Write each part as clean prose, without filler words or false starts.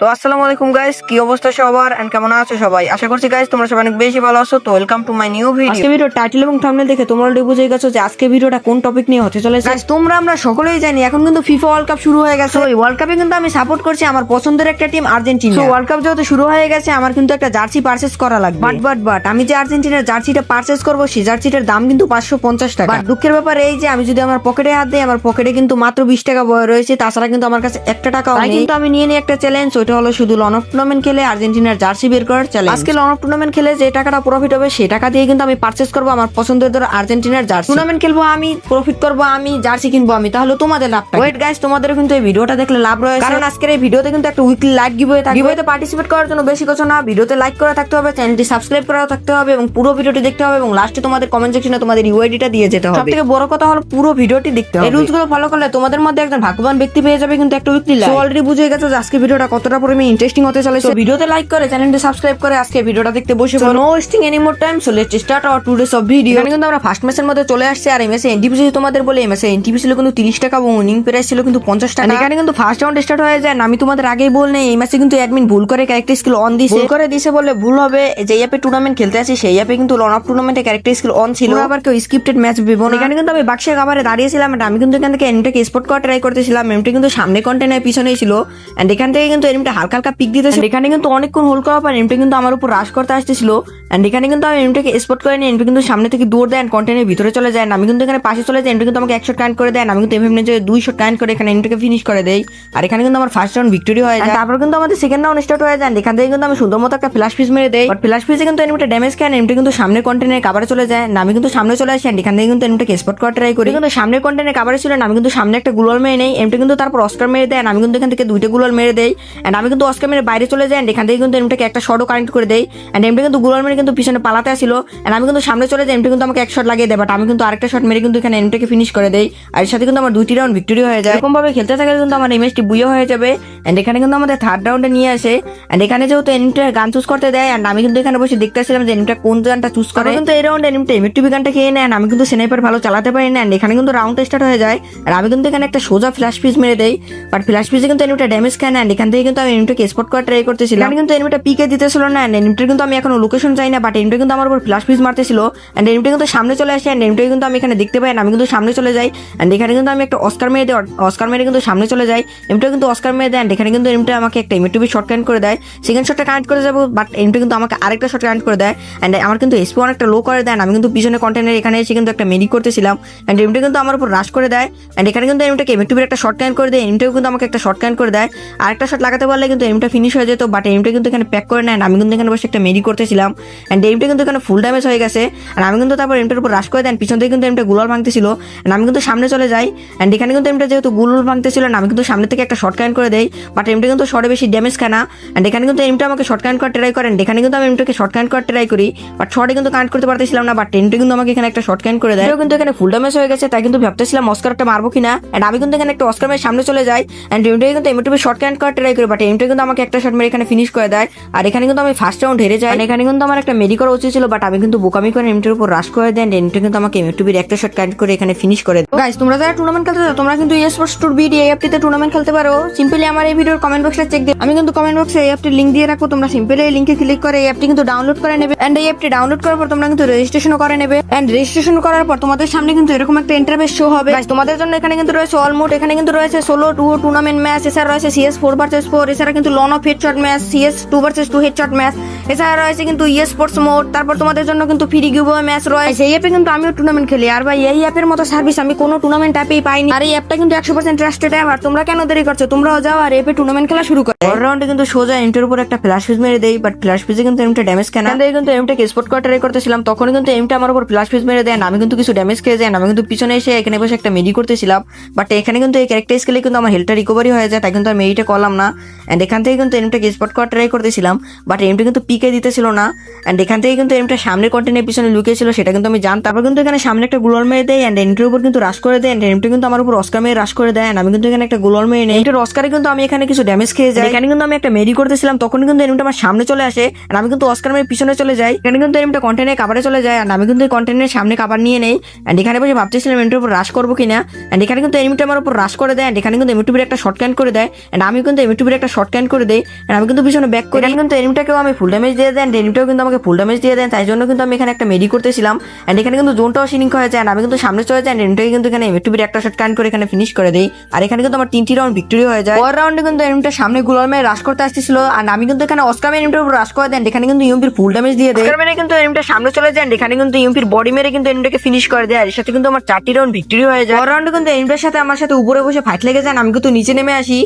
তো আসসালামু আলাইকুম গাইস, কি অবস্থা সবার এন্ড কেমন আছো সবাই? আশা করছি গাইস তোমরা সবাই অনেক বেশি ভালো আছো। তো welcome to my new video. আজকে ভিডিও টাইটেল এবং থাম্বনেল দেখে তোমরা অলরেডি বুঝে গেছো যে আজকে ভিডিওটা কোন টপিক নিয়ে হতে চলেছে। গাইস তোমরা আমরা সকলেই জানি এখন কিন্তু ফিফা ওয়ার্ল্ড কাপ শুরু হয়ে গেছে। এই ওয়ার্ল্ড কাপে কিন্তু আমি সাপোর্ট করছি আমার পছন্দের একটা টিম আর্জেন্টিনা। তো ওয়ার্ল্ড কাপ যেহেতু শুরু হয়ে গেছে আমার কিন্তু একটা জার্সি পারচেজ করা লাগবে। বাট আমি যে আর্জেন্টিনার জার্সিটা পারচেজ করব সেই জার্সিটার দাম কিন্তু 550 টাকা। বাট দুঃখের ব্যাপার এই যে আমি যদি আমার পকেটে হাত দিই আমার পকেটে কিন্তু মাত্র 20 টাকা বয় রয়েছে, তাছাড়া কিন্তু আমার কাছে একটা টাকাও নেই। কিন্তু আমি নিয়ে নিই একটা চ্যালেঞ্জ, ওইটা হলো শুধু লন অফ টুর্নামেন্ট খেলে আর্জেন্টিনার জার্সি বের করার চ্যালেঞ্জ। আজকে লন অফ টুর্নামেন্ট খেলে যে টাকাটা প্রফিট হবে সেই টাকা দিয়ে কিন্তু আমি পারচেজ করবো আমার পছন্দের ধরো আর্জেন্টিনার জার্সি। টুর্নামেন্ট খেলবো আমি, প্রফিট করবো আমি, জার্সি কিনবো আমি, তাহলে তোমাদের লাভটা। ওয়েট গাইস, তোমাদের কিন্তু এই ভিডিওটা দেখলে লাভ রয়েছে, কারণ আজকের এই ভিডিওতে কিন্তু একটা উইকলি লাইক গিভওয়ে থাকবে। গিভওয়েতে পার্টিসিপেট করার জন্য বেশি কিছু না, ভিডিওতে লাইক করা থাকতে হবে, চ্যানেলটি সাবস্ক্রাইব করা থাকতে হবে এবং পুরো ভিডিওটি দেখতে হবে এবং লাস্টে তোমাদের কমেন্ট সেকশনে তোমাদের ইউআইডিটা দিয়ে যেতে হবে। সবথেকে বড় কথা হলো পুরো ভিডিওটি দেখতে হবে। এই রুলস গুলো ফলো করলে তোমাদের মধ্যে একজন ভাগ্যবান ব্যক্তি পেয়ে যাবে কিন্তু একটা উইকলি লাইক। অলরেডি বুঝে গেছো যে আজকে ভিডিওটা কতটা পরিমাণে ইন্টারেস্টিং হতে চলেছে। ভিডিওতে লাইক করে চ্যানেলটি সাবস্ক্রাইব করে আজকে ভিডিওটা দেখতে বসে পড়ো। No wasting any more time, so let's start our today's of video. এখানে কিন্তু আমরা ফার্স্ট ম্যাচের মধ্যে চলে আসছে আর এই ম্যাচে এনটিপি তোমাদের বলে এই ম্যাচে এনটিপি ছিল কিন্তু 30 টাকা এবং উইনিং প্রাইস ছিল কিন্তু 50 টাকা। এখানে কিন্তু ফার্স্ট রাউন্ড স্টার্ট হয়ে যায়। আমি তোমাদের আগেই বলনে এই ম্যাচে কিন্তু অ্যাডমিন ভুল করে ক্যারেক্টার স্কিল অন দিয়েছে। ভুল করে দিয়েছে বলে ভুল হবে, যে অ্যাপে টুর্নামেন্ট খেলতে আছি সেই অ্যাপে কিন্তু লন অফ টুর্নামেন্টে ক্যারেক্টার স্কিল অন ছিল। আবার কেউ স্ক্রিপ্টেড ম্যাচ ভেবো না। এখানে কিন্তু আমি বাক্সের কাভারে দাঁড়িয়েছিলাম এন্ড আমি কিন্তু এখান থেকে এনিমটাকে স্পট করার ট্রাই করতেছিলাম। এমটি কিন্তু সামনে কন্টেনার পিছনেই ছিল এন্ড এখান থেকে কিন্তু এনিমটা হালকা হালকা পিক দিতেছে। এখানে কিন্তু অনেকক্ষণ হোল্ড করার পর এনিমটা কিন্তু আমার উপর রাশ করতে আসতেছিল এন্ড এখানে কিন্তু আমি এনিমটাকে স্পট করে নিয়ে এনিমটা কিন্তু সামনে থেকে দৌড় দেয় কন্টেনারের ভিতরে চলে যায়। আমি কিন্তু এখানে পাশে চলে যাই, এনিমটা কিন্তু আমাকে 1 শট কাউন্ট করে দেয়। আমি কিন্তু এমএম নিয়ে 2 শট কাউন্ট করে এখানে এনিমটাকে ফিনিশ করে দেই আর এখানে কিন্তু আমার ফার্স্ট রাউন্ড ভিক্টরি হয়ে যায়। তারপর কিন্তু আমাদের সেকেন্ড রাউন্ড স্টার্ট হয়ে যায়। এখান থেকে কিন্তু আমি সুন্দর মতো একটা ফ্ল্যাশ পিস মেরে দেই, বাট ফ্ল্যাশ পিসে কিন্তু এনিমটা ড্যামেজ খায়। এনিমটা কিন্তু সামনে কন্টেনারে কাভারে চলে যায়। আমি কিন্তু সামনে চলে আসি এন্ড এখান থেকে কিন্তু এনিমটাকে স্পট করার ট্রাই করি। কিন্তু সামনে কন্টেনারে কাভারে ছিল না, আমি কিন্তু সামনে একটা গ্লোয়াল মেরে নেই। এনিমটা কিন্তু তারপর অস্কার মেরে দেয়। আমি কিন্তু এখান থেকে 2টা গ্লোয়াল মেরে দেই এন্ড আমি কিন্তু অস্কার মেরে বাইরে চলে যাই এন্ড এখান থেকে কিন্তু এনিমটাকে একটা শটও কানেক্ট করে দেই এন্ড এনিমটা কিন্তু গ্লোয়াল মেরে কিন্তু পিছনে পালাতে আসছিল এন্ড আমি কিন্তু সামনে চলে যাই। এনিমটা কিন্তু আমাকে 1 শট লাগিয়ে দেয়, বাট আমি কিন্তু আরেকটা শট মেরে কিন্তু এখানে এনিমটাকে ফিনিশ করে দেই আর এর সাথে কিন্তু আমার 2টি রাউন্ড ভিক্টরি হয়ে যায়। এরকম ভাবে খেলতে থাকলে কিন্তু আমার এই ম্যাচটি বুইও হয়ে যাবে এন্ড এখানে কিন্তু আমাদের থার্ড রাউন্ডে নিয়ে আসে এন্ড এখানে যেহেতু এনিমটা গান চুজ করতে দেয় এন্ড আমি কিন্তু এখানে বসে দেখতেছিলাম যে এনিমটা কোন গানটা চুজ করে। কিন্তু এই রাউন্ডে এনিমটা এমএটিভি গানটা খেয়ে নেয়। আমি কিন্তু স্নাইপার ভালো চালাতে পারি না এন্ড এখানে কিন্তু রাউন্ড স্টার্ট হয়ে যায় আর আমি কিন্তু এখানে একটা সোজা ফ্ল্যাশ পিস মেরে দেই, বাট ফ্ল্যাশ পিসে কিন্তু এনিমটা ড্যামেজ খায় না এন্ড এখান থেকে কিন্তু আমি এনিমটাকে স্পট করার ট্রাই করতেছিলাম। কিন্তু এনিমটা পিকে দিতেছিল না এন্ড এনিমটা কিন্তু আমি এখনো লোকেশন চাই না, বাট এনিমটা কিন্তু আমার উপর ফ্ল্যাশ পিস মারতেছিল এন্ড এনিমটা কিন্তু সামনে চলে আসে এন্ড এনিমটা কিন্তু আমি এখানে দেখতে পাই না। আমি কিন্তু সামনে চলে যাই এন্ড এখানে কিন্তু আমি একটা অস্কার মেরে দিই, অস্কার মেরে কিন্তু সামনে চলে যাই। এনিমটা কিন্তু অস্কার মেরে দেয় এন্ড এখানে কিন্তু এনিমটা আমাকে একটা এমএটিভি শট কানেক্ট করে দেয়। সেকেন্ড শটটা কানেক্ট করে যাবো, বাট এনিমটা কিন্তু আমাকে আরেকটা শট কানেক্ট করে দেয় এন্ড আমার কিন্তু এসপি অনেকটা লো করে দেয়। আমি কিন্তু পিছনে কন্টেনার এখানে এসে কিন্তু একটা মেডি করতেছিলাম এন্ড এনিমটা কিন্তু আমার উপর রাশ করে দেয় এন্ড এখানে কিন্তু এনিমটাকে এমএটিভির একটা শট কানেক্ট করে দেয়। এনিমটাও কিন্তু আমাকে একটা শট কানেক্ট করে দেয়, আরেকটা শট লাগাতে পারলে কিন্তু এনিমটা ফিনিশ হয়ে যেত, বাট এনিমটা কিন্তু এখানে প্যাক করে নেয়। আমি কিন্তু এখানে বসে একটা মেডি করতেছিলাম এন্ড এনিমটা কিন্তু এখানে ফুল ড্যামেজ হয়ে গেছে আর আমি কিন্তু তারপর এনিমটার উপর রাশ করে দেন। পিছন থেকে কিন্তু এনিমটা গুলাল ভাঙতেছিল এন্ড আমি কিন্তু সামনে চলে যাই এন্ড এখানে কিন্তু এনিমটা যেহেতু গুলাল ভাঙতেছিল না আমি কিন্তু সামনে থেকে একটা শট কানেক্ট করে দেই, বাট এনিমটা কিন্তু শটে বেশি ড্যামেজ খায় না এন্ড এখানে কিন্তু এনিমটা আমাকে শট কানেক্ট করার ট্রাই করেন। এখানে কিন্তু আমি এনিমটাকে শট কানেক্ট করার ট্রাই করি, বাট শটে কিন্তু কানেক্ট করতে পারতেছিলাম না, বাট এনিমটা কিন্তু আমাকে এখানে একটা শট কানেক্ট করে দেয়। কিন্তু এখানে ফুল ড্যামেজ হয়ে গেছে, তাই কিন্তু ভাবতেছিলাম অস্কারটা মারবো কিনা এন্ড আমি কিন্তু এখানে একটা অস্কার মেরে সামনে চলে যাই এন্ড এনিমটা কিন্তু এমএটিভি শট কানেক্ট করার ট্রাই করি, বাট এনিমটা কিন্তু আমাকে একটা শট মেরে এখানে ফিনিশ করে দেয় আর এখানে কিন্তু আমি ফার্স্ট রাউন্ড হেরে যাই। এখানে কিন্তু আমার একটা মেডি করা উচিত ছিল, বাট আমি কিন্তু বোকামি করে এনিমটার উপর রাশ করে দেন। এনিমটা কিন্তু আমাকে এমএটিভির একটা শট কানেক্ট করে এখানে ফিনিশ করে দেয়। গাইস তোমরা যারা টুর্নামেন্ট খেলতে চাও তোমরা কিন্তু eSports Tour BD এই অ্যাপটিতে টুর্নামেন্ট খেলতে পারো। সিম্পলি আমার এই ভিডিওর কমেন্ট বক্সে চেক দিও, আমি কিন্তু কমেন্ট বক্সে এই অ্যাপটির লিংক দিয়ে রাখবো। তোমরা সিম্পলি এই লিংকে ক্লিক করে এই অ্যাপটি কিন্তু ডাউনলোড করে নেবে এন্ড এই অ্যাপটি ডাউনলোড করার পর তোমরা কিন্তু রেজিস্ট্রেশনও করে নেবে এন্ড রেজিস্ট্রেশন করার পর তোমাদের সামনে কিন্তু এরকম একটা ইন্টারফেস শো হবে। গাইস তোমাদের জন্য এখানে কিন্তু রয়েছে অল মোড, এখানে কিন্তু রয়েছে সোলো 2 টুর্নামেন্ট ম্যাচ, এছাড়া রয়েছে CS 4 ভার্সেস 4, এছাড়া কিন্তু lone wolf headshot match, CS 2 versus 2 headshot match, এছাড়া রয়েছে কিন্তু eSports মোড। তারপর তোমাদের জন্য কিন্তু ফ্রি গিভওয়ে ম্যাচ রয়েছে। এই অ্যাপে কিন্তু আমিও টুর্নামেন্ট খেলি আর ভাই এই অ্যাপের মতো সার্ভিস আমি কোনো টুর্নামেন্ট অ্যাপেই পাইনি আর এই অ্যাপটা কিন্তু 100% ট্রাস্টেড অ্যাপ। আর তোমরা কেন দেরি করছো, তোমরাও যাও আর অ্যাপে টুর্নামেন্ট খেলা শুরু করো। পরের রাউন্ডে কিন্তু সোজা এন্টার উপর একটা ফ্ল্যাশ পিস মেরে দেই, বাট ফ্ল্যাশ পিসে কিন্তু এমটা ড্যামেজ কেন দেয়। কিন্তু এমটাকে স্পট করার ট্রাই করতেছিলাম, তখন কিন্তু এমটা আমার উপর ফ্ল্যাশ পিস মেরে দেয়। আমি কিন্তু কিছু ড্যামেজ খেয়ে যাই, আমি কিন্তু পিছনে এসে এখানে বসে একটা মেডি করতেছিলাম, বাট এখানে কিন্তু এই ক্যারেক্টার স্কিলে কিন্তু আমার হেলথটা রিকভারি হয়ে যায়, তাই কিন্তু আমি মেডিটা করলাম না এন্ড এখান থেকে কিন্তু এমটাকে স্পট করার ট্রাই করতেছিলাম, বাট এমটা কিন্তু পিকে দিতেছিল না। এন্ড এখান থেকে কিন্তু এনিমিটা সামনে কন্টেনের পিছনে লুকিয়েছিল, সেটা কিন্তু আমি জানতাম। তারপর কিন্তু এখানে সামনে একটা গ্লোয়াল মেরে দেয় এন্ড এনিমিটার উপর কিন্তু রাশ করে দেয়। এন্ড এনিমিটা কিন্তু আমার উপর অস্কার মেরে রাশ করে দেয়। আমি কিন্তু এখানে একটা গ্লোয়াল মেরে নেই, এটার অস্কারে কিন্তু আমি এখানে কিছু ড্যামেজ খেয়ে যাই। এখানে কিন্তু আমি একটা মেডি করতেছিলাম, তখন কিন্তু এনিমিটা আমার সামনে চলে আসে আর আমি কিন্তু অস্কার মেরে পিছনে চলে যাই। এখানে কিন্তু এনিমিটা কন্টেনের কাভারে চলে যায় আর আমি কিন্তু এই কন্টেনের সামনে কাভার নিয়ে নেই। এন্ড এখানে বসে ভাবতেছিলাম এনিমিটার উপর রাশ করবো কিনা। এন্ড এখানে কিন্তু এনিমিটা আমার উপর রাশ করে দেয়। এন্ড এখানে কিন্তু এমিটুবির একটা শর্ট ক্যান করে দেয় এন্ড আমি কিন্তু এমিটুবির একটা শর্ট ক্যান করে দেই। এন্ড আমি কিন্তু পিছনে ব্যাক করি। এখানে কিন্তু এনিমিটাকেও আমি ফুল ড্যামেজ দিয়ে দেন, এনিমিটাও কিন্তু আমাকে ফুল ড্যামেজ দিয়ে দেন। তাই জন্য কিন্তু আমি এখানে একটা মেডি করতেছিলাম। এন্ড এখানে কিন্তু জোনটাও সিনিং হয়ে যায়। আমি কিন্তু সামনে চলে যাই, এনিমিটাকে কিন্তু এখানে এমিটুবির একটা শর্ট ক্যান করে এখানে ফিনিশ করে দেই। আর এখানে কিন্তু আমার 3টি রাউন্ড ভিক্টরি হয়ে যায়। পরের রাউন্ডে কিন্তু এনিমিটা সামনে গ্লোয়াল মেরে রাশ করতে আসতেছিল আর আমি কিন্তু এখানে অস্কার মেরে এনিমিটার উপর রাশ করে দেন। এখানে কিন্তু ইউএমপির ফুল ড্যামেজ দিয়ে দেয়। অস্কার মেরে কিন্তু এনিমিটা সামনে চলে যায়। এখানে কিন্তু ইউএমপির বডি মেরে কিন্তু এনিমিটাকে ফিনিশ করে দেয়। আর এর সাথে কিন্তু আমার 4টি রাউন্ড ভিক্টরি হয়ে যায়। পরের রাউন্ডে কিন্তু এনিমিটার সাথে আমার সাথে উপরে বসে ফাইট লেগে যায়। আমি কিন্তু নিচে নেমে আসি।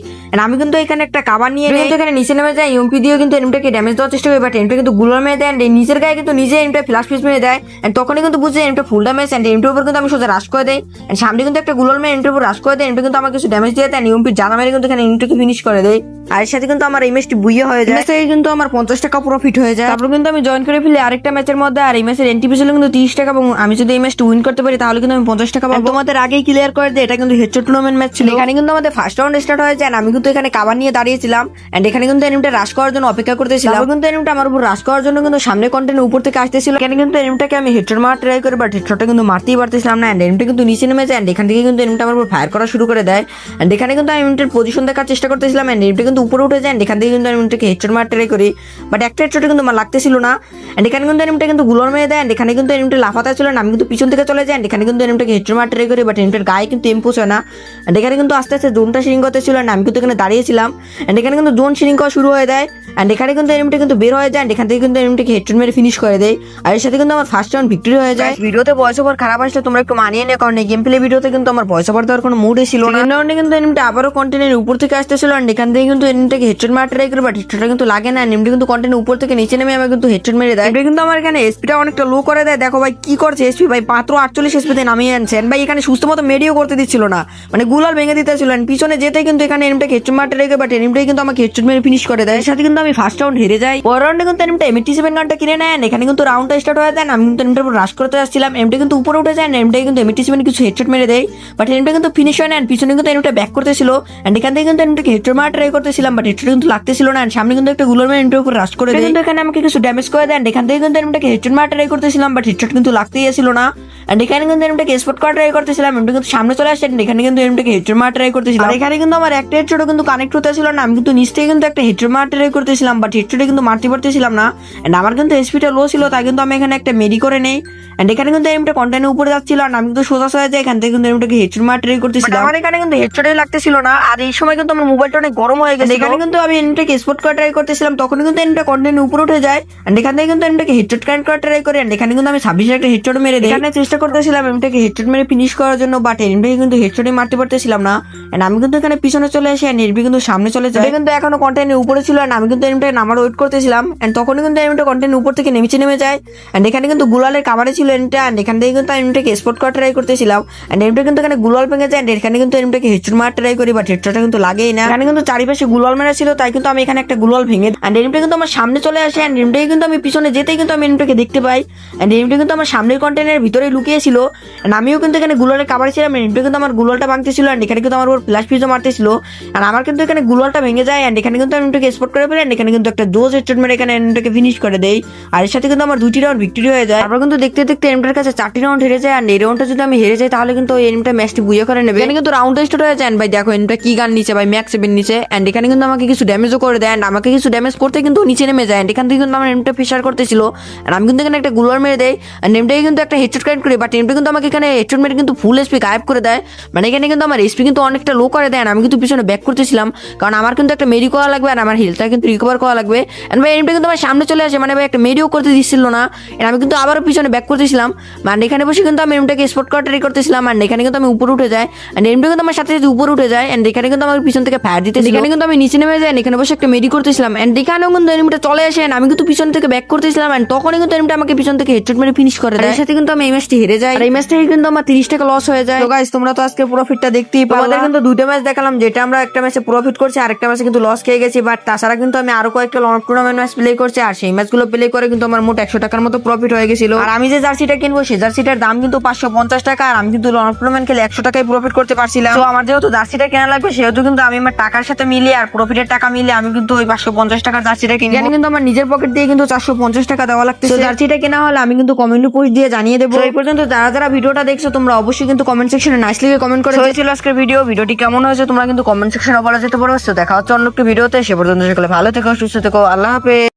আমি কিন্তু এখানে একটা কাভার নিয়ে কিন্তু এখানে নিচে নেমে যাই। ইউএমপি দিয়ে কিন্তু এনিমিটাকে ড্যামেজ দেওয়ার চেষ্টা করি, বাট এনিমিটা কিন্তু গ্লোয়াল মেরে দেয়। নিচের গায়ে কিন্তু নিজে এনিমিটা ফ্ল্যাশ পিস মেরে দেয়। এন্ড তখনই কিন্তু বুঝে এনিমিটা ফুল ড্যামেজ। এন্ড এনিমিটার উপর কিন্তু আমি সোজা রাশ করে দেই। এন্ড সামনে কিন্তু একটা গ্লোয়াল মেরে এনিমিটার উপর রাশ করে দেয়। এনিমিটা কিন্তু আমাকে কিছু ড্যামেজ দিয়ে দেয়। ইউএমপি জানা মেরে কিন্তু এখানে এনিমিটাকে ফিনিশ করে দেয়। আর এর সাথে কিন্তু আমার এই ম্যাচটি বুইয়ে হয়ে যায়। থেকে কিন্তু আমার 50 টাকা প্রফিট হয়ে যায়। তারপর কিন্তু আমি জয়েন করে ফেলি আরেকটা ম্যাচের মধ্যে। আর এই ম্যাচের এন্ট্রি ফিস হলো কিন্তু 30 টাকা এবং আমি যদি এই ম্যাচটা উইন করতে পারি তাহলে কিন্তু আমি 50 টাকা পাবো। তোমাদের আগেই ক্লিয়ার করে দেয়, এটা কিন্তু হেডশট টুর্নামেন্ট ম্যাচ ছিল। এখানে কিন্তু আমাদের ফার্স্ট রাউন্ড স্টার্ট হয়ে যায়। আমি কিন্তু এখানে কাভার নিয়ে দাঁড়িয়েছিলাম এন্ড এখানে কিন্তু এনিমিটা রাশ করার জন্য অপেক্ষা করতেছিলাম। তারপর কিন্তু এনিমিটা আমার উপর রাশ করার জন্য কিন্তু সামনে কন্টেন্ট উপর থেকে আসতেছিল। এখানে কিন্তু এনিমিটাকে আমি হেডশট মারা ট্রাই করি, বাট হেডশটটা কিন্তু মারতেই পারতেছিলাম না। এন্ড এনিমিটা কিন্তু নিচে নেমে যায়। এন্ড এখান থেকে কিন্তু এনিমিটা আমার উপর ফায়ার করা শুরু করে দেয়। এন্ড এখানে কিন্তু আমি এনিমিটার পজিশন দেখার চেষ্টা করতেছিলাম। এন্ড এনিমিটা কিন্তু উপরে উঠে যায়। এখান থেকে কিন্তু এনিমিটাকে হেডশট মারা ট্রাই করি, বাট একটা হেডশটে কিন্তু আমার লাগতেছিল না। এন্ড এখানে কিন্তু এনিমিটা কিন্তু গ্লোয়াল মেরে দেয়। এন্ড এখানে কিন্তু এনিমিটা লাফাতে ছিল না, আমি কিন্তু পিছন থেকে চলে যাই। এন্ড এখানে কিন্তু এনিমিটাকে হেডশট মারা ট্রাই করি, বাট এনিমিটার গায়ে কিন্তু এম পৌঁছায় না। এন্ড এখানে কিন্তু আস্তে আস্তে জোনটা সিরিং করতেছিল। এন্ড আমি কিন্তু এখানে দাঁড়িয়েছিলাম। এন্ড এখানে কিন্তু জোন সিরিং করা শুরু হয়ে যায়। এন্ড এখানে কিন্তু এনিমিটা কিন্তু বের হয়ে যায়। এন্ড এখান থেকে কিন্তু এনিমিটাকে হেডশট মেরে ফিনিশ করে দেয়। আর এর সাথে কিন্তু আমার ফার্স্ট রাউন্ড ভিক্টরি হয়ে যায়। ভিডিওতে ভয়েস ওভার খারাপ আসলে তোমরা একটু মানিয়ে নিও, কারণ এই গেম প্লে ভিডিওতে কিন্তু আমার ভয়েস ওভার দেওয়ার কোনো মুডই ছিল না। সেকেন্ড রাউন্ডে কিন্তু এনিমিটা আবারও কন্টেনের উপর থেকে আসতেছিল। এন্ড এখান থেকে কিন্তু এনিমিটাকে হেডশট মারা ট্রাই করে, বাট হেডশটটা কিন্তু লাগে না। এনিমিটা কিন্তু কন্টেনের উপর থেকে নিচে নেমে আমাকে কিন্তু হেডশট মেরে দেয়। এটা কিন্তু আমার এখানে এসপিটা অনেকটা লো করে দেয়। দেখো ভাই কি করছে এসপি, ভাই মাত্র 48 এসপিতে নামিয়ে আনছেন ভাই। এখানে সুস্থ মতো মেডিও করতে দিচ্ছিল না, মানে গুলাল ভেঙে দিতেছিল। পিছনে যেতে কিন্তু এখানে এনিমিটাকে হেডশট মারতে রেখে, বাট এনিমিটাই কিন্তু আমাকে হেডশট মেরে ফিনিশ করে দেয়। এর সাথে কিন্তু আমি ফার্স্ট রাউন্ড হেরে যাই। পরের রাউন্ডে কিন্তু এনিমিটা M87 গানটা কিনে নেয়। এখানে কিন্তু রাউন্ডটা স্টার্ট হয়ে যায়। আমি কিন্তু এনিমিটার উপর রাশ করতে যাচ্ছিলাম। এনিমিটা কিন্তু উপরে উঠে যায়। এনিমিটাই কিন্তু M87 কিছু হেডশট মেরে দেয়, বাট এনিমিটা কিন্তু ফিনিশ হয় না। পিছনে কিন্তু এনিমিটা ব্যাক করতেছিল। এন্ড এখান থেকে কিন্তু এনিমিটাকে হেডশট মারা ট্রাই করতেছিলাম, বাট হেডশট কিন্তু লাগতেছিল না। সামনে কিন্তু একটা গুলাল মেরে এনিমিটার উপর রাশ করে দেয়। কিন্তু এখানে আমাকে কিছু ড্যামেজ করে দেয়। এখান থেকে কিন্তু এনিমিটাকে হেডশট মারা ট্রাই করতেছিলাম, বাট হেডশট কিন্তু লাগতেই ছিল না। এন্ড এখানে কিন্তু এনিমিটাকে স্পট করা ট্রাই করতেছিলাম। এনিমিটা কিন্তু সামনে চলে আসছে। এখানে কিন্তু এনিমিটাকে হেডশট মারা ট্রাই করতেছিলাম। আর এখানে কিন্তু আমার একটা হেডশটও কিন্তু কানেক্ট হতেছিল না। আমি কিন্তু নিচ থেকে কিন্তু একটা হেডশট মারা ট্রাই করতেছিলাম, বাট হেডশটে কিন্তু মারতে পারতেছিলাম না। এন্ড আমার কিন্তু এসপিটা লো ছিল, তাই কিন্তু আমি এখানে একটা মেডি করে নেই। এন্ড এখানে কিন্তু এনিমিটা কন্টেনের উপরে যাচ্ছিল আর আমি কিন্তু সোজা হয়ে যাই। এখান থেকে কিন্তু এনিমিটাকে হেডশট মারা ট্রাই করতেছিলাম। আমার এখানে কিন্তু হেডশটই লাগতেছিল না। আর এই সময় কিন্তু আমার মোবাইলটা অনেক গরম হয়ে গেছে। এখানে কিন্তু আমি এনিমিটাকে স্পট করা ট্রাই করতেছিলাম, তখন কিন্তু এনিমিটা কন্টেনের উপরে উঠে যায়। এন্ড এখান থেকে কিন্তু এনিমিটাকে হেডশট কানেক্ট করা ট্রাই করি। এন্ড এখানে কিন্তু আমি 26 একটা হেডশট মেরে দেই। এখানে চেষ্টা করতেছিলাম এনিমিটাকে হেডশট মেরে ফিনিশ করার জন্য, বাট এনিমিটাকে কিন্তু হেডশটই মারতে পারতেছিলাম না। এন্ড আমি কিন্তু এখানে পিছনে চলে আসি। এন্ড এনিমি কিন্তু সামনে চলে যায়। কিন্তু এখনো কন্টেনের উপরে ছিল। এন্ড আমি কিন্তু এনিমিটাকে নামার ওয়েট করতেছিলাম। এন্ড তখনই কিন্তু এনিমিটা কন্টেনের উপর থেকে নেমে যায়। এন্ড এখানে কিন্তু গুলালের কাভারে ছিল এনিমিটা। এন্ড এখান থেকে কিন্তু এনিমিটাকে স্পট করা ট্রাই করতেছিলাম। এন্ড এনিমিটা কিন্তু এখানে গুলাল ভেঙে যায়। এন্ড এখানে কিন্তু এনিমিটাকে হেডশট মারা ট্রাই করি, বাট হেডশটটা কিন্তু লাগেই না। এখানে কিন্তু চারিপাশে গুলাল মেরা ছিল, তাই কিন্তু আমি এখানে একটা গুলাল ভেঙে। এন্ড এনিমিটা কিন্তু আমার সামনে চলে আসে। এন্ড এনিমিটাকে কিন্তু আমি পিছনে যেতেই কিন্তু আমি এনিমিটাকে দেখতে পাই। এন্ড এনিমিটা কিন্তু আমার সামনের কন্টেনের ভিতরে লুকিয়েছিল। এন্ড আমিও কিন্তু এখানে গুলালের কাভারে ছিলাম। এনিমিটা কিন্তু আমার গুলালটা ভাঙতেছিল। এন্ড এখানে কিন্তু আমার উপর ফ্ল্যাশ পিজও মারতেছিল। আর আমার কিন্তু এখানে গুলালটা ভেঙে যায়। এন্ড এখানে কিন্তু আমি এনিমিটাকে স্পট করে ফেলি। এন্ড এখানে কিন্তু একটা জোস হেডশট মেরে এখানে এনিমিটাকে ফিনিশ করে দেই। আর এর সাথে কিন্তু আমার 2টি রাউন্ড ভিক্টরি হয়ে যায়। তারপর কিন্তু দেখতে দেখতে এনিমিটার কাছে 4টি রাউন্ড হেরে যায়। আর এই রাউন্ডটা যদি আমি হেরে যাই তাহলে কিন্তু এনিমিটা ম্যাচটি বুইয়া করে নেবে। এখানে কিন্তু রাউন্ড স্টার্ট হয়ে যায়। ভাই দেখো এনিমিটা কি গান নিচে ভাই, ম্যাক্স 7 নিচে। এন্ড এখানে কিন্তু আমাকে কিছু ড্যামেজও করে দেয়। এন্ড আমাকে কিছু ড্যামেজ করতে কিন্তু নিচে নেমে যায়। এন্ড এখান থেকে কিন্তু আমার এনিমিটা ফিশার করতেছিল। আর আমি কিন্তু এখানে একটা গুলার মেরে দেই। এন্ড এনিমিটাকে কিন্তু একটা হেডশট কানেক্ট করি, বাট এনিমিটা কিন্তু আমাকে এখানে হেডশট মেরে কিন্তু ফুল এসপি গায়েব করে দেয়। মানে এখানে কিন্তু আমার এসপি কিন্তু অনেকটা লো করে দেয়। আমি কিন্তু পিছনে ব্যাক করতেছিলাম, কারণ আমার কিন্তু একটা মেডি করা লাগবে আর আমার হেলথটা কিন্তু রিকভার করা লাগবে। এন্ড ভাই এনিমিটা কিন্তু আমার সামনে চলে আসে, মানে ভাই একটা মেডিও করতে দিচ্ছিল না। এন্ড আমি কিন্তু আবারও পিছনে ব্যাক করতেছিলাম। মানে এখানে বসে কিন্তু আমি এনিমিটাকে স্পট করা ট্রাই করতেছিলাম। আর এখানে কিন্তু আমি উপরে উঠে যাই। এন্ড এনিমিটা কিন্তু আমার সাথে সাথে উপরে উঠে যায়। এন্ড এখানে কিন্তু আমার পিছন থেকে ফায়ার দিতেছিল। এখানে কিন্তু আমি নিচে নেমে যাই। এখানে বসে একটা মেডি করতেছিলাম। এন্ড এখানেও কিন্তু এনিমিটা চলে আসে। আমি কিন্তু পিছন থেকে ব্যাক করতেছিলাম। এন্ড তখনই কিন্তু এনিমিটা আমাকে পিছন থেকে হেডশট মেরে ফিনিশ করে দেয়। এর সাথে কিন্তু আমি এই ম্যাচটি হেরে যাই। আর এই ম্যাচ থেকে কিন্তু আমার 30 টাকা লস হয়ে যায়। তো গাইস তোমরা তো আজকে প্রফিটটা দেখতেই পারলে। আমাদের কিন্তু দুটো ম্যাচ দেখালাম, যেটা আমরা একটা ম্যাচে প্রফিট করছি, আরেকটা ম্যাচে কিন্তু লস খেয়ে গেছি। বাট তাছাড়া কিন্তু আমি আরো কয়েকটা লং টুর্নামেন্ট ম্যাচ প্লে করছে, আর সেই ম্যাচগুলো প্লে করে কিন্তু আমার মোট 100 টাকার মতো প্রফিট হয়ে গেছিল। আর আমি যে জার্সিটা কিনবো সেই জার্সিটার দাম কিন্তু 550 টাকা, আর আমি কিন্তু টুর্নামেন্ট খেলে 100 টাকায় প্রফিট করতে পারছিলাম। তো আমার যেহেতু জার্সিটা কেনা লাগবে সেহেতু কিন্তু আমি আমার টাকার সাথে মিলিয়ে আর প্রফিটের টাকা মিলিয়ে আমি কিন্তু ওই 550 টাকার জার্সিটা কিনি। এখানে কিন্তু আমার নিজের পকেট দিয়ে কিন্তু 450 টাকা দেওয়া লাগতেছে। জার্সিটা কেনা হলে আমি কিন্তু কমেন্টে পোস্ট দিয়ে জানিয়ে দেবো। এই পর্যন্ত যারা যারা ভিডিওটা দেখছো তোমরা অবশ্যই কিন্তু কমেন্ট সেকশনে নাইস লিখে কমেন্ট করে হয়েছিল আজকের ভিডিওটি কেমন হয়েছে তোমরা কিন্তু কমেন্ট সেকশনে বলা যেতে পারো। দেখা হচ্ছে অন্য একটা ভিডিওতে, সে পর্যন্ত সকলে ভালো থেকো, সুস্থ থেকো, আল্লাহ হাফেজ।